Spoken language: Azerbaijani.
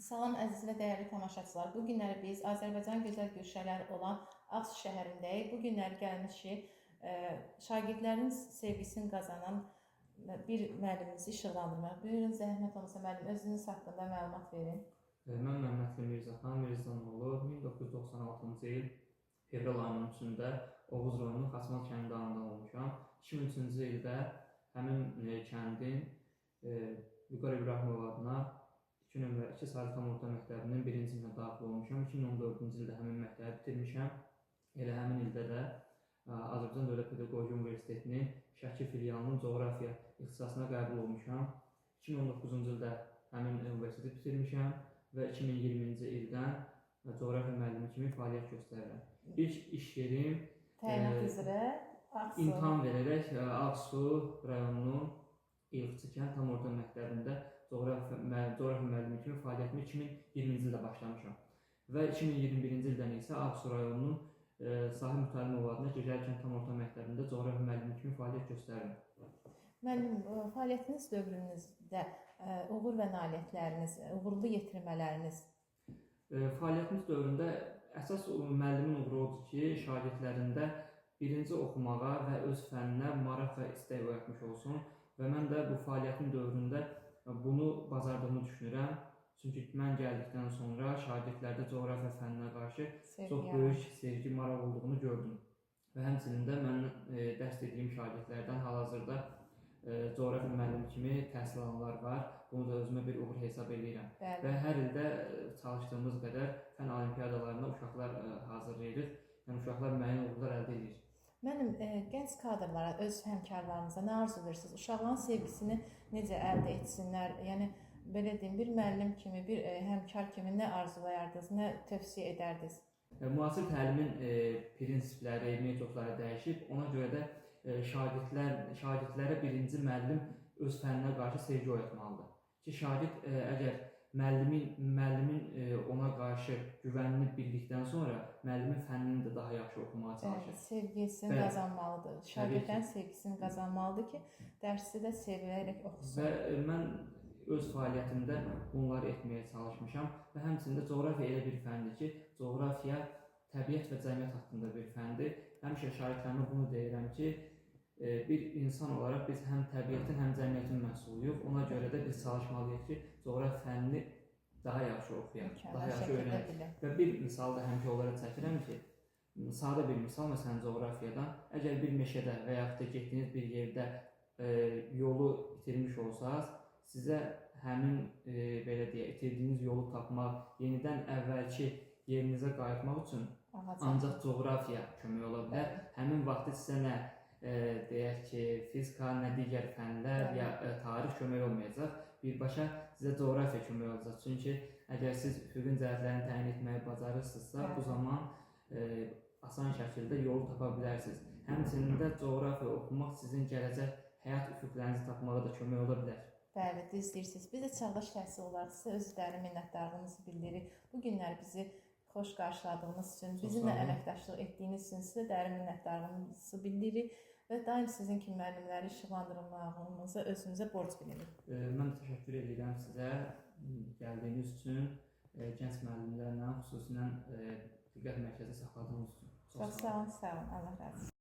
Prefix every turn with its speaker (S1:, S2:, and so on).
S1: Salam əziz və dəyərli tamaşaçılar. Bu günləri biz Azərbaycan gözəl güşələri olan Ağsu şəhərindəyik. Bu günləri gəlmişik şagirdlərin sevgisini qazanan bir müəllimimizi işıqlandırmaq. Buyurun, zəhmət olmasa müəllim, özünüz haqqında məlumat verin.
S2: Mən Məmmədli Mirzəxan Mirzənoğlu 1996-cı il fevral ayının 3-də Oğuz rayonunun Xaçmaz kəndində anadan olmuşam. 2003-cü ildə həmin kəndin Vüqar İbrahimov adına 2 nömrə 2 Sadi Tam Orta Məktəbinin 1-ci sinfinə daxil olmuşam. 2014-cü ildə həmin məktəbi bitirmişəm. Elə həmin ildə də Azərbaycan Dövlət Pedaqoji Universitetinin Şəki filialının coğrafiya ixtisasına qəbul olmuşam. 2019-cu ildə həmin universiteti bitirmişəm və 2020-ci ildən coğrafiya müəllimi kimi fəaliyyət göstərirəm. İlk iş yerim
S1: təyinat üzrə Ağsu.
S2: İmtahan verərək Ağsu rayonunun İlxıçı kənd Tam Orta Məktəbində coğrafiya müəllimi kimi fəaliyyətimi 2020-ci ildə başlamışam. Və 2021-ci ildən isə Ağsu rayonunun Sahib Mütəlimov adına Gecəli kənd Tam Orta Məktəbində coğrafiya müəllimi kimi fəaliyyət göstərirəm.
S1: Müəllim, fəaliyyətiniz dövrünüzdə uğur və nailiyyətləriniz, uğurlu yetirmələriniz?
S2: Fəaliyyətimiz dövründə əsas müəllimin uğuru odur ki, şagirdlərində birinci oxumağa və öz fənninə maraq və istək oyatmış olsun. Və mən də bu fəaliyyətin dövründə bunu bacardığımı düşünürəm. Çünki mən gəldikdən sonra şagirdlərdə coğrafiya fənninə qarşı çox böyük sevgi, maraq olduğunu gördüm. Və həmçinin də mən dərs dediyim şagirdlərdən hal-hazırda coğrafiya müəllimi kimi təhsil alanlar var. Bunu da özümə bir uğur hesab edirəm. Və hər ildə çalışdığımız qədər fən olimpiyadalarına uşaqlar hazırlayırıq. Yəni uşaqlar müəyyən uğurlar əldə edir.
S1: Mənim gənc kadrlara, öz həmkarlarınıza nə arzuluyorsunuz? Uşaqların sevgisini necə əldə etsinlər? Yəni belə deyim, bir müəllim kimi, bir həmkar kimi nə arzulayardınız, nə tövsiyə edərdiniz?
S2: Müasir təlimin prinsipləri, metodları dəyişib. Ona görə də şagirdlərə birinci müəllim öz fənninə qarşı sevgi oyatmalıdır. Ki şagird əgər müəllimin ona qarşı güvənini bildikdən sonra müəllimin fənnini də daha yaxşı oxumağa çalışır.
S1: Sevgisini qazanmalıdır. Şagirdlərin sevgisini qazanmalıdır ki, dərsi də sevilərək oxusun.
S2: Və mən öz fəaliyyətimdə bunları etməyə çalışmışam və həmçində coğrafiya elə bir fəndir ki, coğrafiya təbiət və cəmiyyət haqqında bir fəndir. Həmişə şagirdlərimə bunu deyirəm ki, bir insan olaraq biz həm təbiətin, həm cəmiyyətin məhsuluyuq. Ona görə də biz çalışmalıyıq ki, coğrafiya fənnini daha yaxşı oxuyaq, daha yaxşı öyrənək. Və bir misal da həmişə onlara çəkirəm ki, sadə bir misal, məsələn, coğrafiyadan, əgər bir meşədə və yaxud da getdiyiniz bir yerdə yolu itirmiş olsanız, sizə həmin, belə deyək, itirdiyiniz yolu tapmaq, yenidən əvvəlki yerinizə qayıtmaq üçün ancaq coğrafiya kömək ola bilər. Həmin vaxtı sizə nə deyək ki, fizika, nə digər fənlər ya tarix kömək olmayacaq. Birbaşa sizə coğrafiya kömək olacaq. Çünki əgər siz üfüqün cəhətlərini təyin etməyi bacarırsınızsa, bu zaman asan şəkildə yolu tapa bilərsiniz. Həmçinin də coğrafiya oxumaq sizin gələcək həyat üfüqlərinizi tapmağa da kömək ola bilər.
S1: Bəli, düz deyirsiniz. Biz də Çağdaş Təhsil olaraq sizə öz dərin minnətdarlığımızı bildiririk. Bu günlər bizi xoş qarşıladığınız üçün, bizimlə əməkdaşlıq etdiyiniz üçün sizə dərin minnətdarlığımızı bildiririk və daim sizin kimi müəllimləri işıqlandırmağımızı özünüzə borc bilirik.
S2: Mən də təşəkkür edirəm sizə gəldiyiniz üçün, gənc müəllimlərlə, xüsusilə diqqət mərkəzdə saxladığınız üçün.
S1: Çox sağ olun, Allah razı olsun.